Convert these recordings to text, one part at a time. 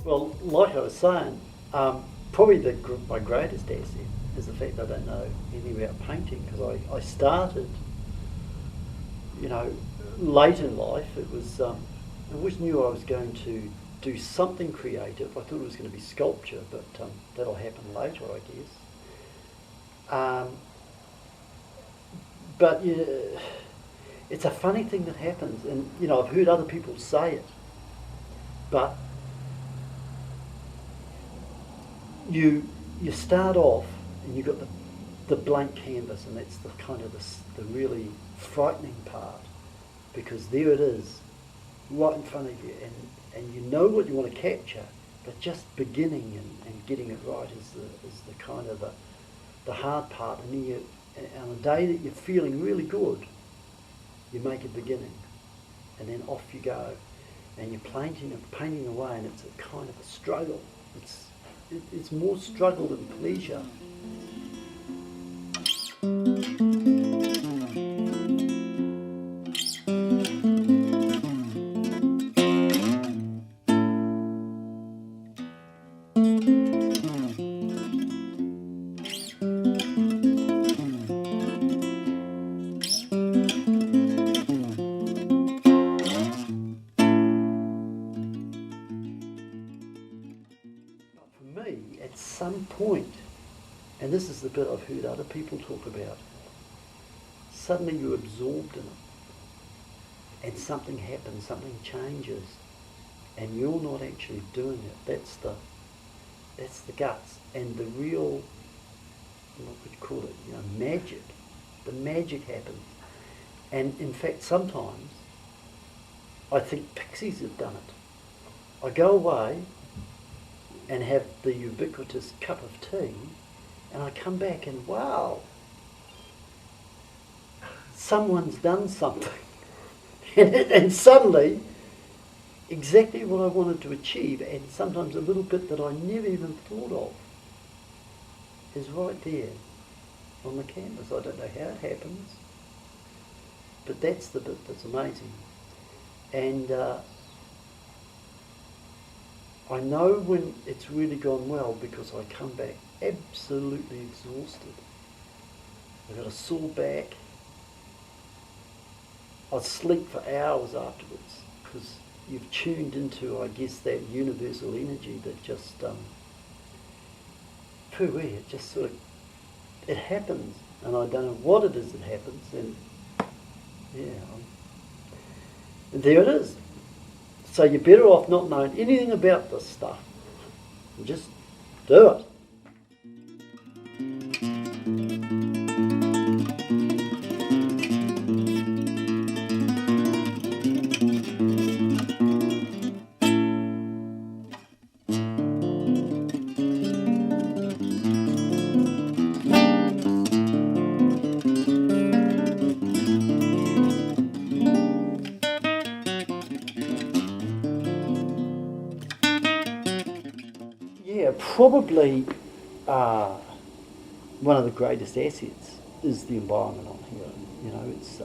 Well, like I was saying, probably my greatest asset is the fact I don't know anything about painting, because I started, late in life. It was I always knew I was going to do something creative. I thought it was going to be sculpture, but that'll happen later, I guess. But yeah, it's a funny thing that happens, and I've heard other people say it, but you start off and you've got the blank canvas, and that's the kind of the really frightening part, because there it is right in front of you, and you know what you want to capture, but just beginning and getting it right is the kind of the hard part. And then on a day that you're feeling really good, you make a beginning, and then off you go, and you're painting away, and it's a kind of a struggle. It's more struggle than pleasure. Me, at some point, and this is the bit I've heard other people talk about, suddenly you're absorbed in it, and something happens, something changes, and you're not actually doing it. That's the guts, and the real, what would you call it, magic. The magic happens. And in fact, sometimes I think pixies have done it. I go away and have the ubiquitous cup of tea, and I come back and wow, someone's done something. and suddenly, exactly what I wanted to achieve, and sometimes a little bit that I never even thought of, is right there on the canvas. I don't know how it happens, but that's the bit that's amazing. And I know when it's really gone well, because I come back absolutely exhausted. I've got a sore back. I sleep for hours afterwards, because you've tuned into, I guess, that universal energy that just, it just sort of, it happens, and I don't know what it is that happens, and and there it is. So you're better off not knowing anything about this stuff. Just do it. Yeah, probably one of the greatest assets is the environment on here. It's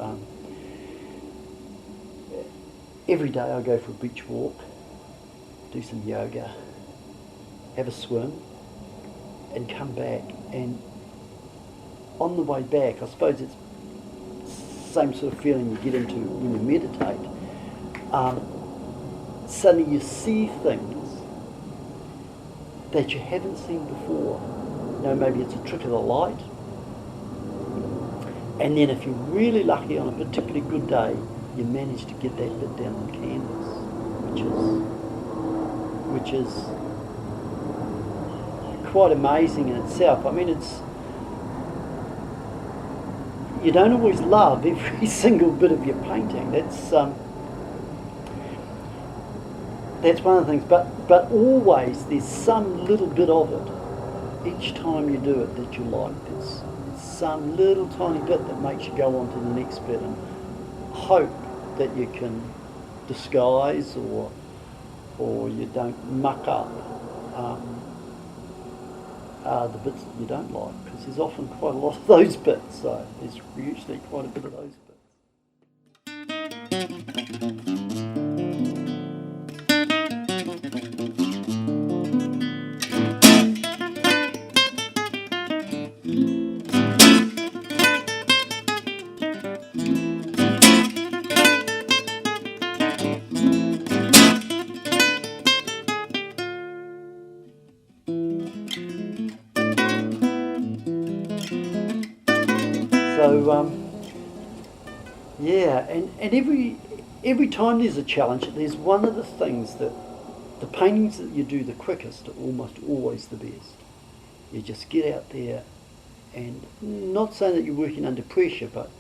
every day I go for a beach walk, do some yoga, have a swim, and come back. And on the way back, I suppose it's the same sort of feeling you get into when you meditate. Suddenly you see things that you haven't seen before. Maybe it's a trick of the light. And then if you're really lucky on a particularly good day, you manage to get that bit down on canvas, which is quite amazing in itself. I mean, you don't always love every single bit of your painting. That's one of the things, but always there's some little bit of it each time you do it that you like. There's some little tiny bit that makes you go on to the next bit and hope that you can disguise or you don't muck up the bits that you don't like, because there's often quite a lot of those bits, so there's usually quite a bit of those bits. So, yeah, and every time there's a challenge, there's one of the things that the paintings that you do the quickest are almost always the best. You just get out there, and not saying that you're working under pressure, but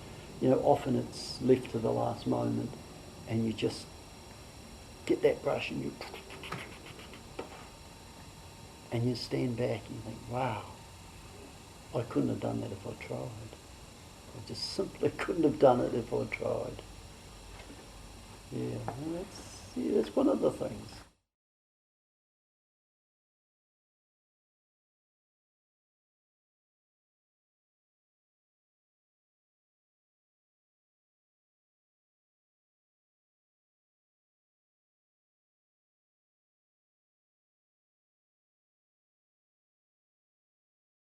often it's left to the last moment, and you just get that brush and you stand back and you think, wow, I couldn't have done that if I tried. I just simply couldn't have done it if I tried. Yeah, that's one of the things.